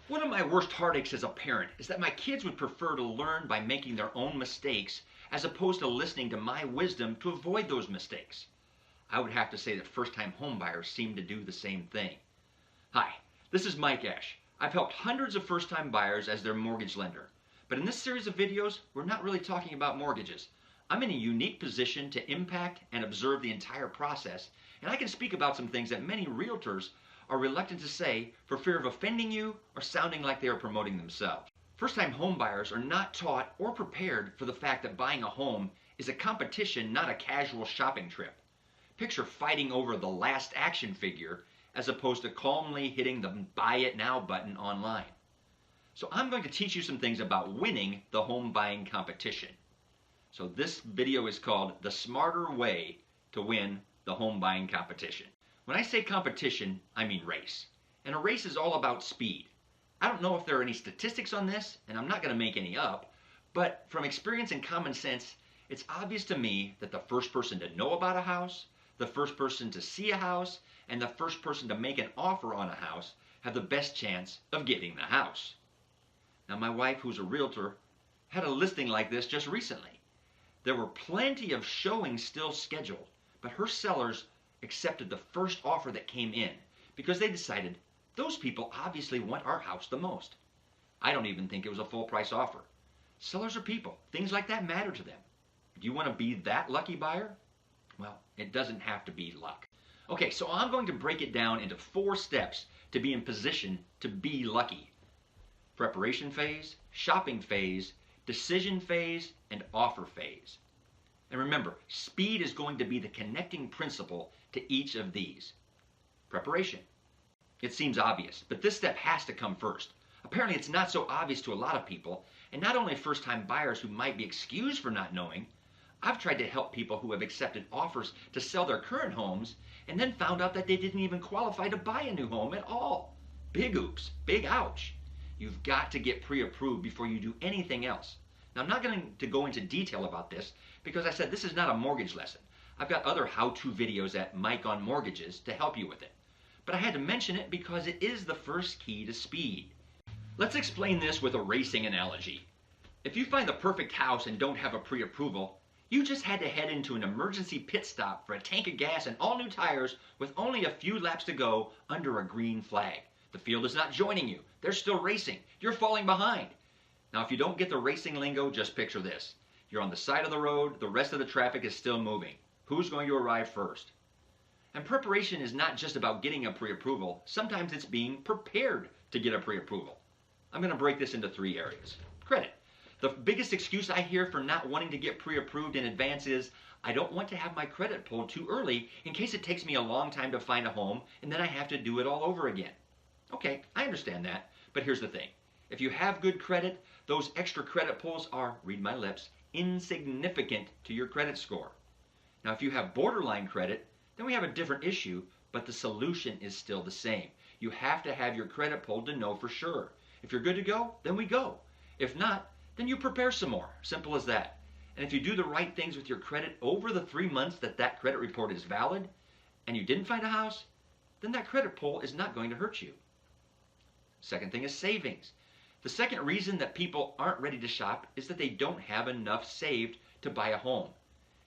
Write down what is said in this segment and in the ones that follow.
One of my worst heartaches as a parent is that my kids would prefer to learn by making their own mistakes as opposed to listening to my wisdom to avoid those mistakes. I would have to say that first-time homebuyers seem to do the same thing. Hi, this is Mike Eash. I've helped hundreds of first-time buyers as their mortgage lender. But in this series of videos, we're not really talking about mortgages. I'm in a unique position to impact and observe the entire process, and I can speak about some things that many realtors are reluctant to say for fear of offending you or sounding like they are promoting themselves. First-time homebuyers are not taught or prepared for the fact that buying a home is a competition, not a casual shopping trip. Picture fighting over the last action figure as opposed to calmly hitting the buy it now button online. So I'm going to teach you some things about winning the home buying competition. So this video is called The Smarter Way to Win the Home Buying Competition. When I say competition, I mean race. And a race is all about speed. I don't know if there are any statistics on this, and I'm not going to make any up, but from experience and common sense, it's obvious to me that the first person to know about a house, the first person to see a house, and the first person to make an offer on a house have the best chance of getting the house. Now, my wife, who's a realtor, had a listing like this just recently. There were plenty of showings still scheduled, but her sellers accepted the first offer that came in because they decided those people obviously want our house the most. I don't even think it was a full price offer. Sellers are people. Things like that matter to them. Do you want to be that lucky buyer? Well, it doesn't have to be luck. Okay, so I'm going to break it down into 4 steps to be in position to be lucky. Preparation phase, shopping phase, decision phase, and offer phase. And remember, speed is going to be the connecting principle to each of these. Preparation. It seems obvious, but this step has to come first. Apparently it's not so obvious to a lot of people, and not only first-time buyers who might be excused for not knowing. I've tried to help people who have accepted offers to sell their current homes and then found out that they didn't even qualify to buy a new home at all. Big oops, big ouch. You've got to get pre-approved before you do anything else. Now, I'm not going to go into detail about this because I said this is not a mortgage lesson. I've got other how-to videos at Mike on Mortgages to help you with it. But I had to mention it because it is the first key to speed. Let's explain this with a racing analogy. If you find the perfect house and don't have a pre-approval, you just had to head into an emergency pit stop for a tank of gas and all new tires with only a few laps to go under a green flag. The field is not joining you. They're still racing. You're falling behind. Now, if you don't get the racing lingo, just picture this. You're on the side of the road. The rest of the traffic is still moving. Who's going to arrive first? And preparation is not just about getting a pre-approval. Sometimes it's being prepared to get a pre-approval. I'm going to break this into 3 areas. Credit. The biggest excuse I hear for not wanting to get pre-approved in advance is, I don't want to have my credit pulled too early in case it takes me a long time to find a home and then I have to do it all over again. Okay, I understand that, but here's the thing. If you have good credit, those extra credit pulls are, read my lips, insignificant to your credit score. Now, if you have borderline credit, then we have a different issue, but the solution is still the same. You have to have your credit pulled to know for sure. If you're good to go, then we go. If not, then you prepare some more. Simple as that. And if you do the right things with your credit over the 3 months that credit report is valid, and you didn't find a house, then that credit pull is not going to hurt you. Second thing is savings. The second reason that people aren't ready to shop is that they don't have enough saved to buy a home.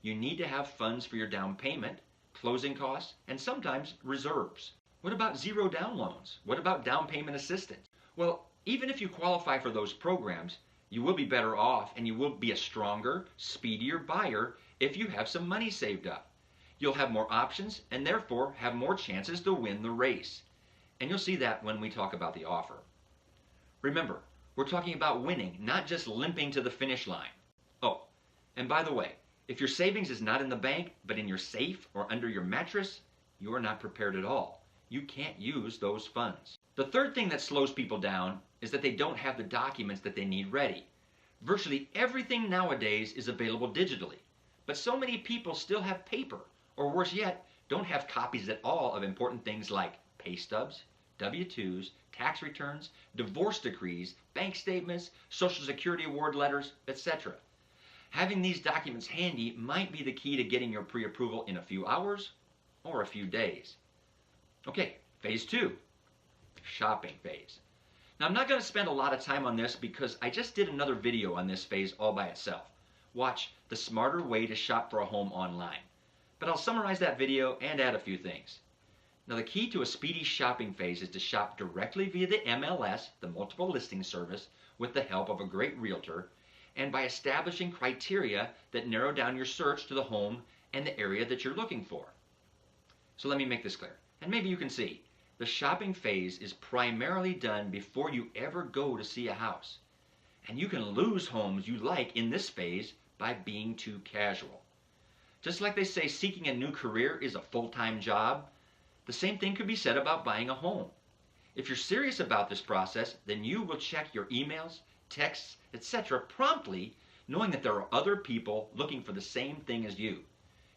You need to have funds for your down payment, closing costs, and sometimes reserves. What about zero down loans? What about down payment assistance? Well, even if you qualify for those programs, you will be better off and you will be a stronger, speedier buyer if you have some money saved up. You'll have more options and therefore have more chances to win the race. And you'll see that when we talk about the offer. Remember, we're talking about winning, not just limping to the finish line. Oh, and by the way, if your savings is not in the bank, but in your safe or under your mattress, you are not prepared at all. You can't use those funds. The third thing that slows people down is that they don't have the documents that they need ready. Virtually everything nowadays is available digitally, but so many people still have paper, or worse yet, don't have copies at all of important things like pay stubs, W-2s, tax returns, divorce decrees, bank statements, Social Security award letters, etc. Having these documents handy might be the key to getting your pre-approval in a few hours or a few days. Okay, phase 2, shopping phase. Now, I'm not going to spend a lot of time on this because I just did another video on this phase all by itself. Watch the smarter way to shop for a home online. But I'll summarize that video and add a few things. Now, the key to a speedy shopping phase is to shop directly via the MLS, the multiple listing service, with the help of a great realtor, and by establishing criteria that narrow down your search to the home and the area that you're looking for. So let me make this clear, and maybe you can see. The shopping phase is primarily done before you ever go to see a house. And you can lose homes you like in this phase by being too casual. Just like they say seeking a new career is a full-time job, the same thing could be said about buying a home. If you're serious about this process, then you will check your emails, texts, etc. promptly, knowing that there are other people looking for the same thing as you.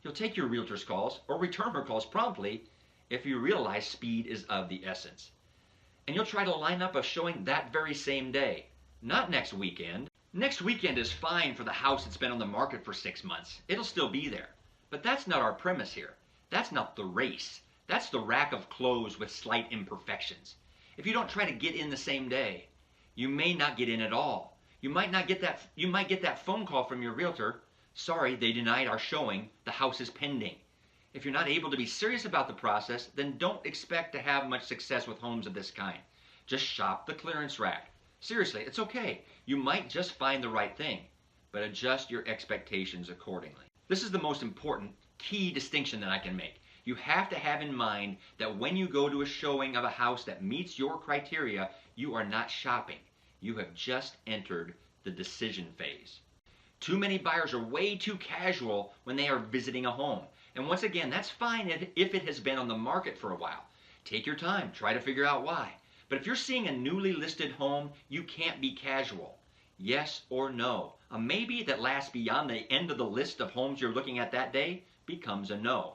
You'll take your realtor's calls or return her calls promptly if you realize speed is of the essence. And you'll try to line up a showing that very same day, not next weekend. Next weekend is fine for the house that's been on the market for 6 months. It'll still be there. But that's not our premise here. That's not the race. That's the rack of clothes with slight imperfections. If you don't try to get in the same day, you may not get in at all. You might get that phone call from your realtor. Sorry, they denied our showing. The house is pending. If you're not able to be serious about the process, then don't expect to have much success with homes of this kind. Just shop the clearance rack. Seriously, it's okay. You might just find the right thing, but adjust your expectations accordingly. This is the most important key distinction that I can make. You have to have in mind that when you go to a showing of a house that meets your criteria, you are not shopping. You have just entered the decision phase. Too many buyers are way too casual when they are visiting a home. And once again, that's fine if it has been on the market for a while. Take your time, try to figure out why. But if you're seeing a newly listed home, you can't be casual. Yes or no. A maybe that lasts beyond the end of the list of homes you're looking at that day becomes a no.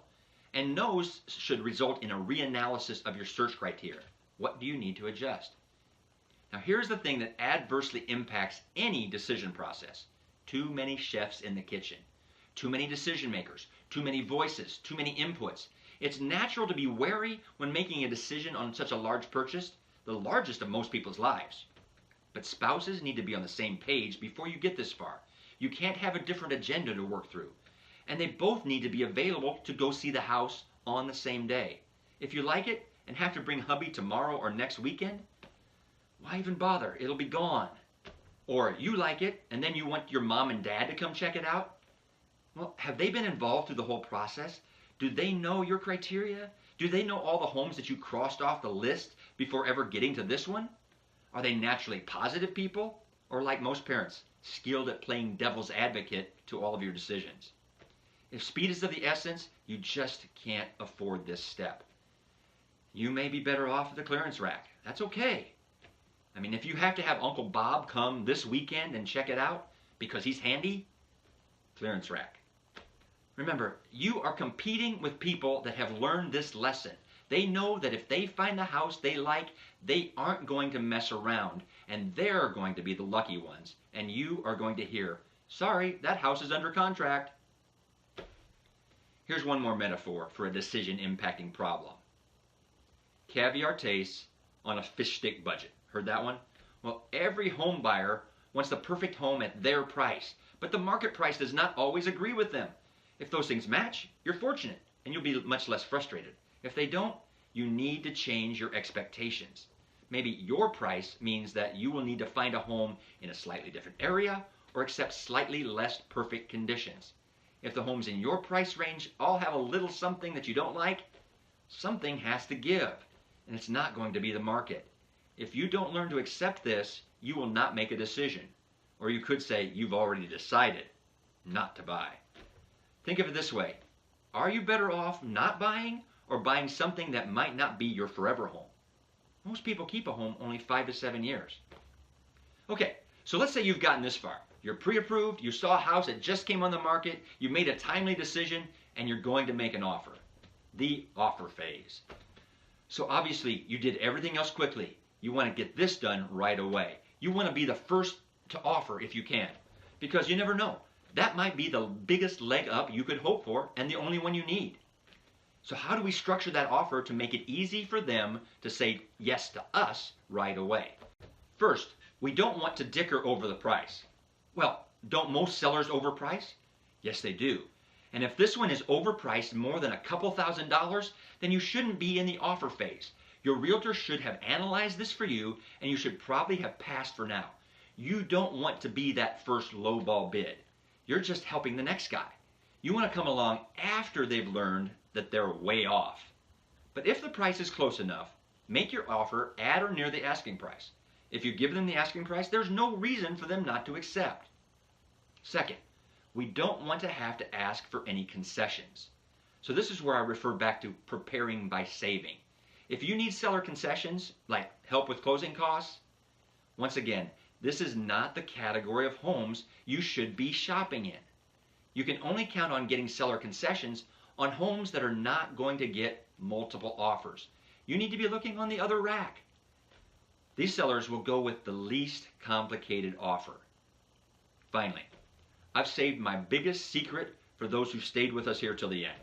And no's should result in a reanalysis of your search criteria. What do you need to adjust? Now here's the thing that adversely impacts any decision process. Too many chefs in the kitchen. Too many decision makers, too many voices, too many inputs. It's natural to be wary when making a decision on such a large purchase, the largest of most people's lives. But spouses need to be on the same page before you get this far. You can't have a different agenda to work through. And they both need to be available to go see the house on the same day. If you like it and have to bring hubby tomorrow or next weekend, why even bother? It'll be gone. Or you like it and then you want your mom and dad to come check it out? Well, have they been involved through the whole process? Do they know your criteria? Do they know all the homes that you crossed off the list before ever getting to this one? Are they naturally positive people? Or like most parents, skilled at playing devil's advocate to all of your decisions? If speed is of the essence, you just can't afford this step. You may be better off at the clearance rack. That's okay. I mean, if you have to have Uncle Bob come this weekend and check it out because he's handy, clearance rack. Remember, you are competing with people that have learned this lesson. They know that if they find the house they like, they aren't going to mess around, and they're going to be the lucky ones, and you are going to hear, sorry, that house is under contract. Here's one more metaphor for a decision impacting problem. Caviar tastes on a fish stick budget. Heard that one? Well, every home buyer wants the perfect home at their price, but the market price does not always agree with them. If those things match, you're fortunate, and you'll be much less frustrated. If they don't, you need to change your expectations. Maybe your price means that you will need to find a home in a slightly different area or accept slightly less perfect conditions. If the homes in your price range all have a little something that you don't like, something has to give, and it's not going to be the market. If you don't learn to accept this, you will not make a decision. Or you could say you've already decided not to buy. Think of it this way. Are you better off not buying or buying something that might not be your forever home? Most people keep a home only 5 to 7 years. Okay, so let's say you've gotten this far. You're pre-approved, you saw a house that just came on the market, you made a timely decision, and you're going to make an offer. The offer phase. So obviously you did everything else quickly. You want to get this done right away. You want to be the first to offer if you can, because you never know. That might be the biggest leg up you could hope for and the only one you need. So how do we structure that offer to make it easy for them to say yes to us right away? First, we don't want to dicker over the price. Well, don't most sellers overprice? Yes, they do. And if this one is overpriced more than a couple $1,000s, then you shouldn't be in the offer phase. Your realtor should have analyzed this for you, and you should probably have passed for now. You don't want to be that first lowball bid. You're just helping the next guy. You want to come along after they've learned that they're way off. But if the price is close enough, make your offer at or near the asking price. If you give them the asking price, there's no reason for them not to accept. Second, we don't want to have to ask for any concessions. So this is where I refer back to preparing by saving. If you need seller concessions, like help with closing costs, once again, this is not the category of homes you should be shopping in. You can only count on getting seller concessions on homes that are not going to get multiple offers. You need to be looking on the other rack. These sellers will go with the least complicated offer. Finally, I've saved my biggest secret for those who stayed with us here till the end.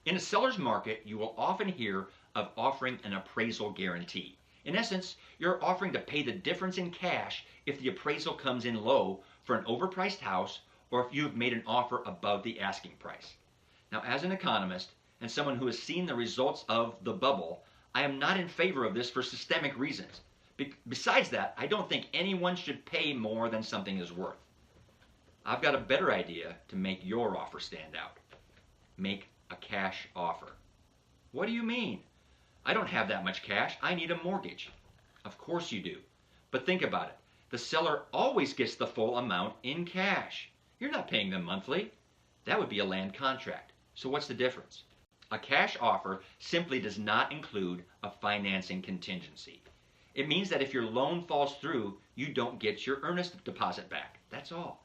In a seller's market, you will often hear of offering an appraisal guarantee. In essence, you're offering to pay the difference in cash if the appraisal comes in low for an overpriced house or if you've made an offer above the asking price. Now, as an economist and someone who has seen the results of the bubble, I am not in favor of this for systemic reasons. Besides that, I don't think anyone should pay more than something is worth. I've got a better idea to make your offer stand out. Make a cash offer. What do you mean? I don't have that much cash. I need a mortgage. Of course you do. But think about it. The seller always gets the full amount in cash. You're not paying them monthly. That would be a land contract. So what's the difference? A cash offer simply does not include a financing contingency. It means that if your loan falls through, you don't get your earnest deposit back. That's all.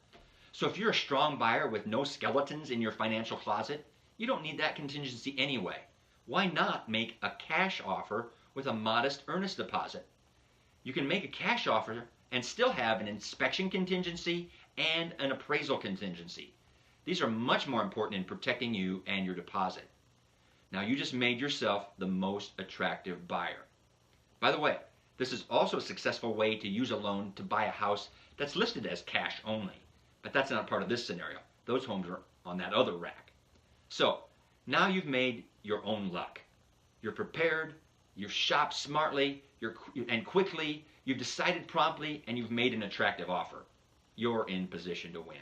So if you're a strong buyer with no skeletons in your financial closet, you don't need that contingency anyway. Why not make a cash offer with a modest earnest deposit? You can make a cash offer and still have an inspection contingency and an appraisal contingency. These are much more important in protecting you and your deposit. Now you just made yourself the most attractive buyer. By the way, this is also a successful way to use a loan to buy a house that's listed as cash only. But that's not part of this scenario. Those homes are on that other rack. So, now you've made your own luck. You're prepared, you've shopped smartly and quickly, you've decided promptly, and you've made an attractive offer. You're in position to win.